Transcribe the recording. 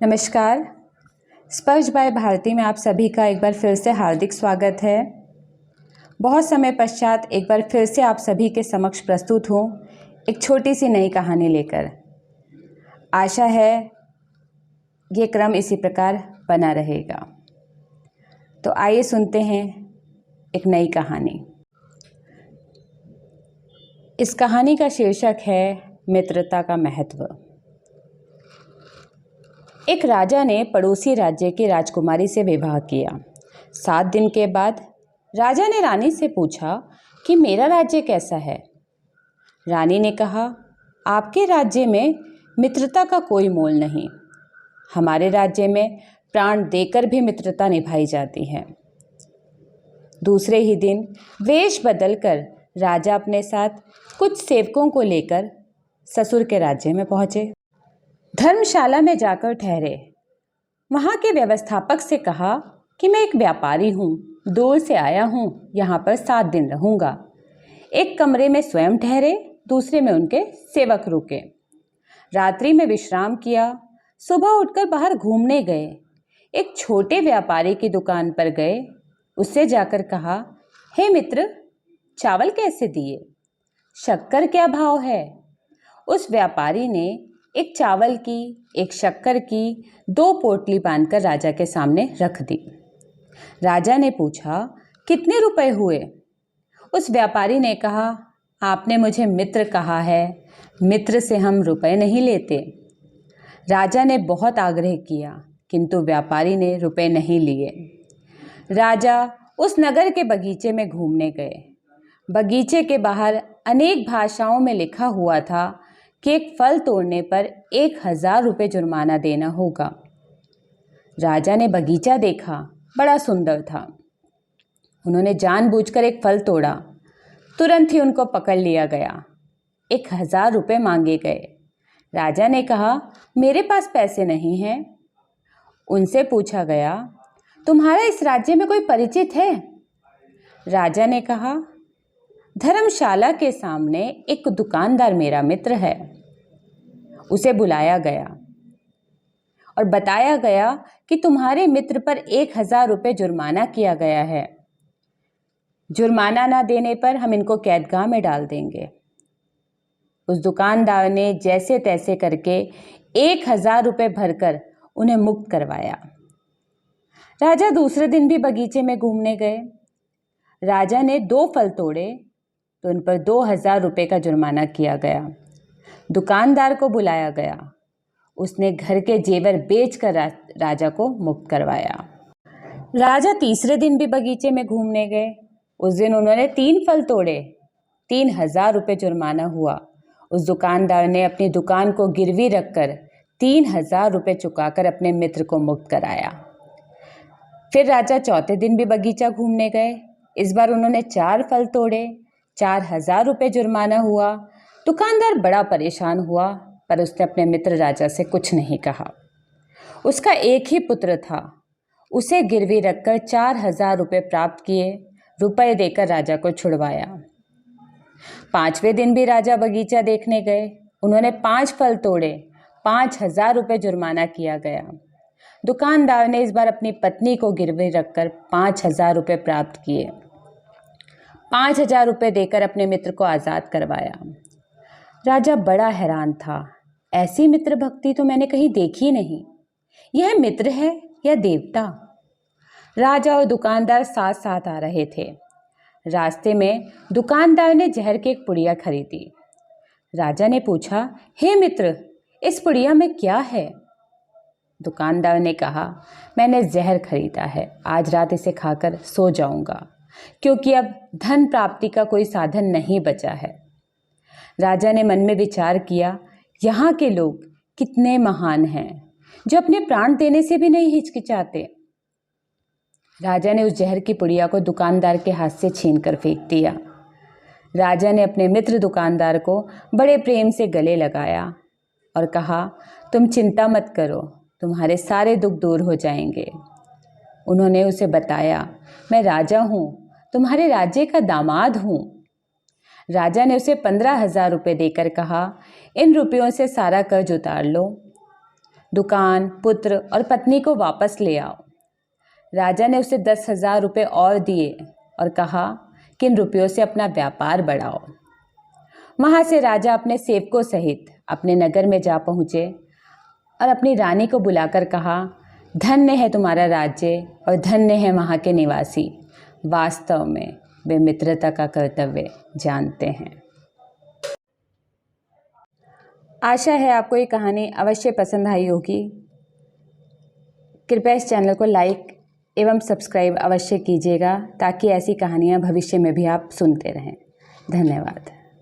नमस्कार। स्पर्श बाय भारती में आप सभी का एक बार फिर से हार्दिक स्वागत है। बहुत समय पश्चात एक बार फिर से आप सभी के समक्ष प्रस्तुत हूँ एक छोटी सी नई कहानी लेकर। आशा है ये क्रम इसी प्रकार बना रहेगा। तो आइए सुनते हैं एक नई कहानी। इस कहानी का शीर्षक है मित्रता का महत्व। एक राजा ने पड़ोसी राज्य की राजकुमारी से विवाह किया। 7 दिन के बाद राजा ने रानी से पूछा कि मेरा राज्य कैसा है। रानी ने कहा, आपके राज्य में मित्रता का कोई मोल नहीं। हमारे राज्य में प्राण देकर भी मित्रता निभाई जाती है। दूसरे ही दिन वेश बदलकर राजा अपने साथ कुछ सेवकों को लेकर ससुर के राज्य में पहुंचे। धर्मशाला में जाकर ठहरे। वहाँ के व्यवस्थापक से कहा कि मैं एक व्यापारी हूँ, दूर से आया हूँ, यहाँ पर 7 दिन रहूँगा। एक कमरे में स्वयं ठहरे, दूसरे में उनके सेवक रुके। रात्रि में विश्राम किया। सुबह उठकर बाहर घूमने गए। एक छोटे व्यापारी की दुकान पर गए। उससे जाकर कहा, हे मित्र, चावल कैसे दिए? शक्कर क्या भाव है? उस व्यापारी ने एक चावल की, एक शक्कर की 2 पोटली बांधकर राजा के सामने रख दी। राजा ने पूछा, कितने रुपए हुए? उस व्यापारी ने कहा, आपने मुझे मित्र कहा है, मित्र से हम रुपए नहीं लेते। राजा ने बहुत आग्रह किया, किंतु व्यापारी ने रुपए नहीं लिए। राजा उस नगर के बगीचे में घूमने गए। बगीचे के बाहर अनेक भाषाओं में लिखा हुआ था कि एक फल तोड़ने पर 1000 रुपये जुर्माना देना होगा। राजा ने बगीचा देखा, बड़ा सुंदर था। उन्होंने जानबूझकर एक फल तोड़ा। तुरंत ही उनको पकड़ लिया गया। 1000 रुपये मांगे गए। राजा ने कहा, मेरे पास पैसे नहीं हैं। उनसे पूछा गया, तुम्हारा इस राज्य में कोई परिचित है? राजा ने कहा, धर्मशाला के सामने एक दुकानदार मेरा मित्र है। उसे बुलाया गया और बताया गया कि तुम्हारे मित्र पर 1000 रुपये जुर्माना किया गया है। जुर्माना ना देने पर हम इनको कैदगाह में डाल देंगे। उस दुकानदार ने जैसे तैसे करके 1000 रुपये भरकर उन्हें मुक्त करवाया। राजा दूसरे दिन भी बगीचे में घूमने गए। राजा ने 2 फल तोड़े तो उन पर 2000 रुपये का जुर्माना किया गया। दुकानदार को बुलाया गया। उसने घर के जेवर बेचकर राजा को मुक्त करवाया। राजा तीसरे दिन भी बगीचे में घूमने गए। उस दिन उन्होंने 3 फल तोड़े। 3000 रुपये जुर्माना हुआ। उस दुकानदार ने अपनी दुकान को गिरवी रखकर 3000 रुपये चुकाकर अपने मित्र को मुक्त कराया। फिर राजा चौथे दिन भी बगीचा घूमने गए। इस बार उन्होंने 4 फल तोड़े। 4000 रुपये जुर्माना हुआ। दुकानदार बड़ा परेशान हुआ, पर उसने अपने मित्र राजा से कुछ नहीं कहा। उसका एक ही पुत्र था। उसे गिरवी रखकर 4000 रुपये प्राप्त किए। रुपए देकर राजा को छुड़वाया। 5वें दिन भी राजा बगीचा देखने गए। उन्होंने 5 फल तोड़े। 5000 रुपये जुर्माना किया गया। दुकानदार ने इस बार अपनी पत्नी को गिरवी रखकर 5000 रुपये प्राप्त किए। 5000 रुपये देकर अपने मित्र को आज़ाद करवाया। राजा बड़ा हैरान था। ऐसी मित्र भक्ति तो मैंने कहीं देखी नहीं। यह मित्र है या देवता? राजा और दुकानदार साथ साथ आ रहे थे। रास्ते में दुकानदार ने जहर की एक पुड़िया खरीदी। राजा ने पूछा, हे मित्र, इस पुड़िया में क्या है? दुकानदार ने कहा, मैंने जहर खरीदा है। आज रात इसे खाकर सो जाऊंगा, क्योंकि अब धन प्राप्ति का कोई साधन नहीं बचा है। राजा ने मन में विचार किया, यहाँ के लोग कितने महान हैं, जो अपने प्राण देने से भी नहीं हिचकिचाते। राजा ने उस जहर की पुड़िया को दुकानदार के हाथ से छीनकर फेंक दिया। राजा ने अपने मित्र दुकानदार को बड़े प्रेम से गले लगाया और कहा, तुम चिंता मत करो, तुम्हारे सारे दुख दूर हो जाएंगे। उन्होंने उसे बताया, मैं राजा हूँ, तुम्हारे राज्य का दामाद हूँ। राजा ने उसे 15,000 रुपये देकर कहा, इन रुपयों से सारा कर्ज उतार लो। दुकान, पुत्र और पत्नी को वापस ले आओ। राजा ने उसे 10,000 रुपये और दिए और कहा कि इन रुपयों से अपना व्यापार बढ़ाओ। वहाँ से राजा अपने सेवकों सहित अपने नगर में जा पहुँचे और अपनी रानी को बुलाकर कहा, धन्य है तुम्हारा राज्य और धन्य है वहाँ के निवासी। वास्तव में वे मित्रता का कर्तव्य जानते हैं। आशा है आपको ये कहानी अवश्य पसंद आई होगी। कृपया इस चैनल को लाइक एवं सब्सक्राइब अवश्य कीजिएगा ताकि ऐसी कहानियाँ भविष्य में भी आप सुनते रहें। धन्यवाद।